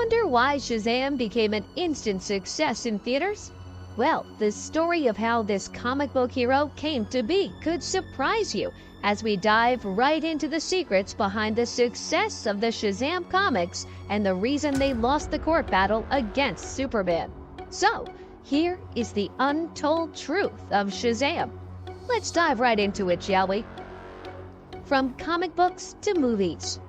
Wonder why Shazam became an instant success in theaters? Well, the story of how this comic book hero came to be could surprise you as we dive right into the secrets behind the success of the Shazam comics and the reason they lost the court battle against Superman. So, here is the untold truth of Shazam. Let's dive right into it, shall we? From comic books to movies.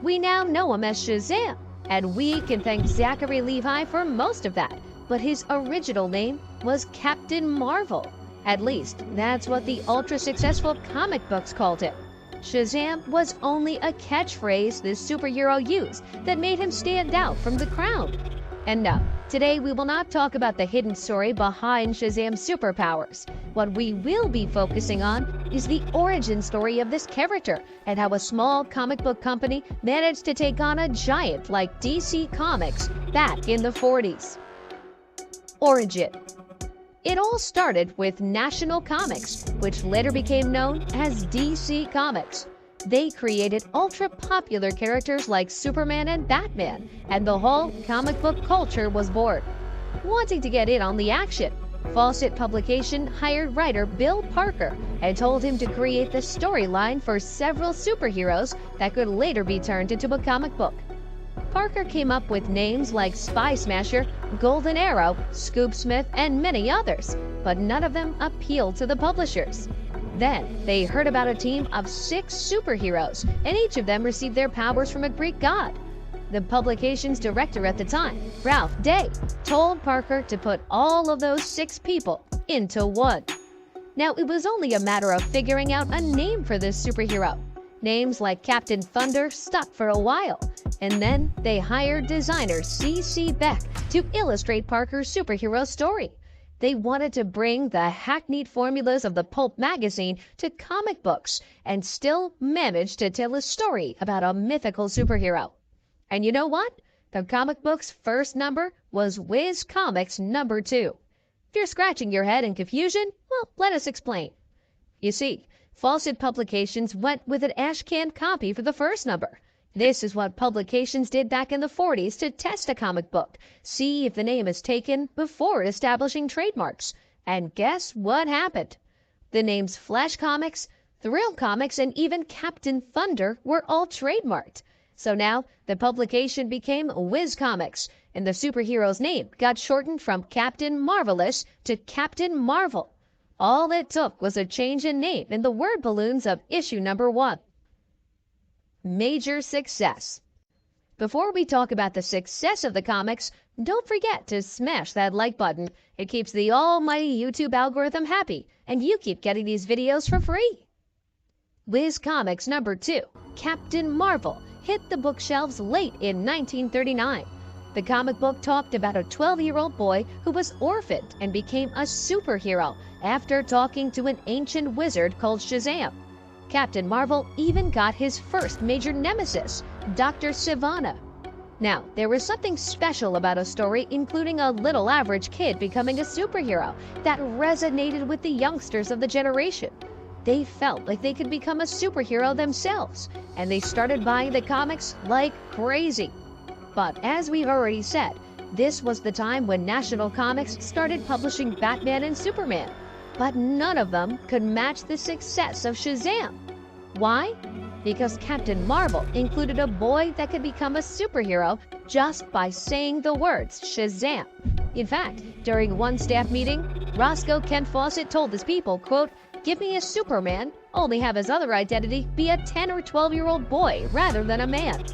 We now know him as Shazam, and we can thank Zachary Levi for most of that, but his original name was Captain Marvel. At least, that's what the ultra-successful comic books called him. Shazam was only a catchphrase this superhero used that made him stand out from the crowd. And no, today we will not talk about the hidden story behind Shazam's superpowers. What we will be focusing on is the origin story of this character and how a small comic book company managed to take on a giant like DC Comics back in the 40s. Origin. It all started with National Comics, which later became known as DC Comics. They created ultra-popular characters like Superman and Batman, and the whole comic book culture was born. Wanting to get in on the action, Fawcett Publication hired writer Bill Parker and told him to create the storyline for several superheroes that could later be turned into a comic book. Parker came up with names like Spy Smasher, Golden Arrow, Scoop Smith, and many others, but none of them appealed to the publishers. Then, they heard about a team of 6 superheroes, and each of them received their powers from a Greek god. The publication's director at the time, Ralph Day, told Parker to put all of those 6 people into one. Now, it was only a matter of figuring out a name for this superhero. Names like Captain Thunder stuck for a while, and then they hired designer C.C. Beck to illustrate Parker's superhero story. They wanted to bring the hackneyed formulas of the pulp magazine to comic books and still manage to tell a story about a mythical superhero. And you know what? The comic book's first number was Whiz Comics number 2. If you're scratching your head in confusion, well, let us explain. You see, Fawcett Publications went with an ashcan copy for the first number. This is what publications did back in the 40s to test a comic book, see if the name is taken before establishing trademarks. And guess what happened? The names Flash Comics, Thrill Comics, and even Captain Thunder were all trademarked. So now the publication became Whiz Comics, and the superhero's name got shortened from Captain Marvelous to Captain Marvel. All it took was a change in name in the word balloons of issue number 1. Major success. Before we talk about the success of the comics, don't forget to smash that like button. It keeps the almighty YouTube algorithm happy, and you keep getting these videos for free. Whiz Comics number 2, Captain Marvel, hit the bookshelves late in 1939. The comic book talked about a 12-year-old boy who was orphaned and became a superhero after talking to an ancient wizard called Shazam. Captain Marvel even got his first major nemesis, Dr. Sivana. Now, there was something special about a story including a little average kid becoming a superhero that resonated with the youngsters of the generation. They felt like they could become a superhero themselves, and they started buying the comics like crazy. But as we've already said, this was the time when National Comics started publishing Batman and Superman. But none of them could match the success of Shazam. Why? Because Captain Marvel included a boy that could become a superhero just by saying the words Shazam. In fact, during one staff meeting, Roscoe Kent Fawcett told his people, quote, "Give me a Superman, only have his other identity be a 10 or 12-year-old boy rather than a man."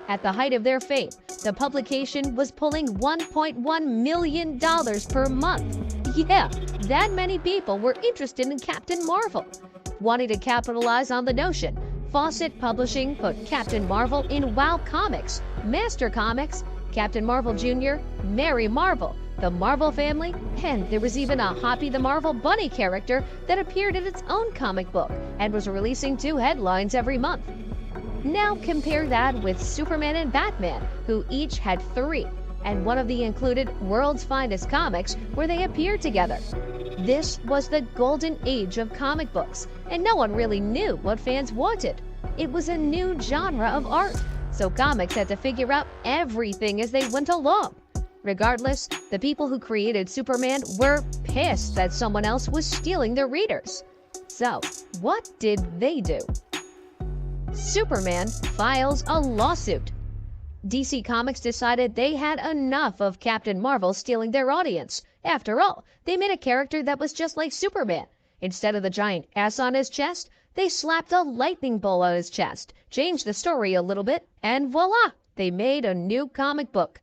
At the height of their fame, the publication was pulling $1.1 million per month. Yeah, that many people were interested in Captain Marvel. Wanting to capitalize on the notion, Fawcett Publishing put Captain Marvel in WOW Comics, Master Comics, Captain Marvel Jr., Mary Marvel, the Marvel family, and there was even a Hoppy the Marvel Bunny character that appeared in its own comic book and was releasing 2 headlines every month. Now compare that with Superman and Batman, who each had 3, and one of the included World's Finest Comics, where they appeared together. This was the golden age of comic books, and no one really knew what fans wanted. It was a new genre of art, so comics had to figure out everything as they went along. Regardless, the people who created Superman were pissed that someone else was stealing their readers. So, what did they do? Superman files a lawsuit. DC Comics decided they had enough of Captain Marvel stealing their audience. After all, they made a character that was just like Superman. Instead of the giant S on his chest, they slapped a lightning bolt on his chest, changed the story a little bit, and voila! They made a new comic book.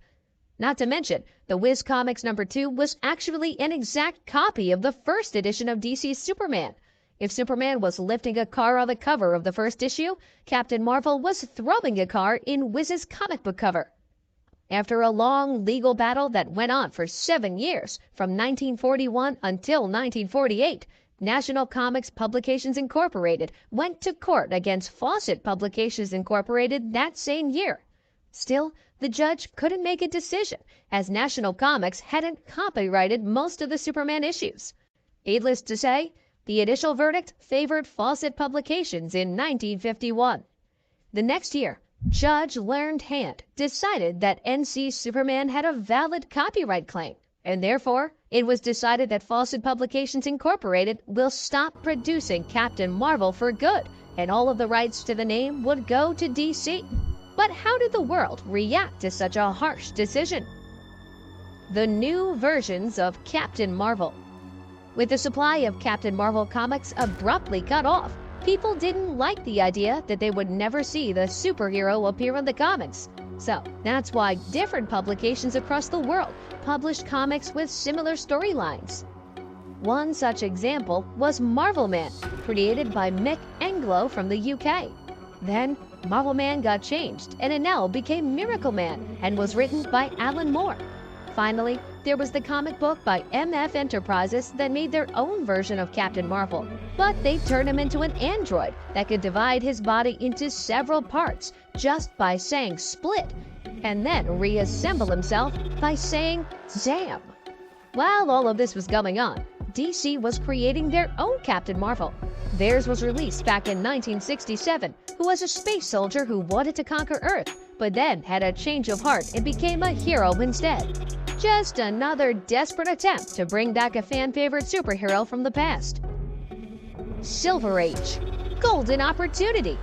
Not to mention, the Whiz Comics #2 was actually an exact copy of the first edition of DC's Superman. If Superman was lifting a car on the cover of the first issue, Captain Marvel was throwing a car in Whiz's comic book cover. After a long legal battle that went on for 7 years, from 1941 until 1948, National Comics Publications Incorporated went to court against Fawcett Publications Incorporated that same year. Still, the judge couldn't make a decision, as National Comics hadn't copyrighted most of the Superman issues. Needless to say, the initial verdict favored Fawcett Publications in 1951. The next year, Judge Learned Hand decided that NC's Superman had a valid copyright claim, and therefore, it was decided that Fawcett Publications Incorporated will stop producing Captain Marvel for good, and all of the rights to the name would go to DC. But how did the world react to such a harsh decision? The new versions of Captain Marvel. With the supply of Captain Marvel comics abruptly cut off, people didn't like the idea that they would never see the superhero appear in the comics. So that's why different publications across the world published comics with similar storylines. One such example was Marvel Man, created by Mick Englo from the UK. Then Marvel Man got changed and it now became Miracle Man and was written by Alan Moore. Finally, there was the comic book by MF Enterprises that made their own version of Captain Marvel, but they turned him into an android that could divide his body into several parts just by saying split, and then reassemble himself by saying Zam. While all of this was going on, DC was creating their own Captain Marvel. Theirs was released back in 1967, who was a space soldier who wanted to conquer Earth, but then had a change of heart and became a hero instead. Just another desperate attempt to bring back a fan-favorite superhero from the past. Silver Age. Golden opportunity.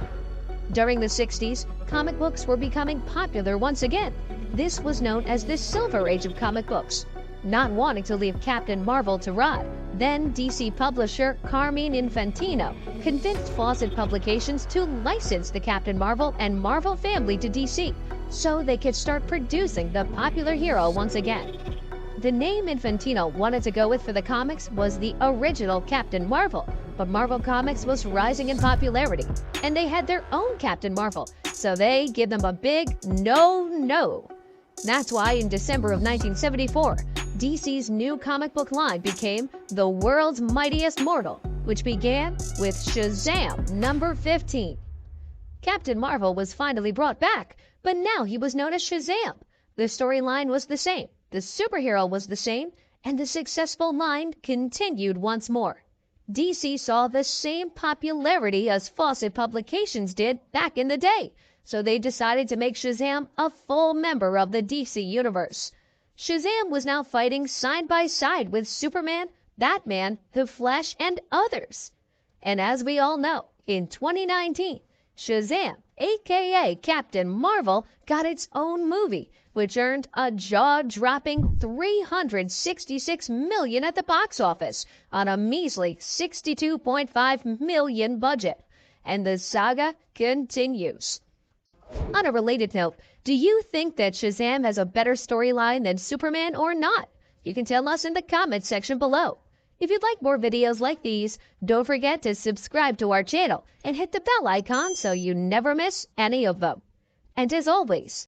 During the 60s, comic books were becoming popular once again. This was known as the Silver Age of comic books. Not wanting to leave Captain Marvel to rot, then DC publisher Carmine Infantino convinced Fawcett Publications to license the Captain Marvel and Marvel family to DC, so they could start producing the popular hero once again. The name Infantino wanted to go with for the comics was the original Captain Marvel, but Marvel Comics was rising in popularity, and they had their own Captain Marvel, so they gave them a big no. That's why in December of 1974, DC's new comic book line became The World's Mightiest Mortal, which began with SHAZAM #15. Captain Marvel was finally brought back, but now he was known as SHAZAM. The storyline was the same, the superhero was the same, and the successful line continued once more. DC saw the same popularity as Fawcett Publications did back in the day, so they decided to make SHAZAM a full member of the DC universe. SHAZAM was now fighting side by side with Superman, Batman, The Flash, and others. And as we all know, in 2019, SHAZAM, aka Captain Marvel, got its own movie, which earned a jaw-dropping $366 million at the box office on a measly $62.5 million budget. And the saga continues. On a related note, do you think that SHAZAM has a better storyline than Superman or not? You can tell us in the comments section below. If you'd like more videos like these, don't forget to subscribe to our channel and hit the bell icon so you never miss any of them. And as always,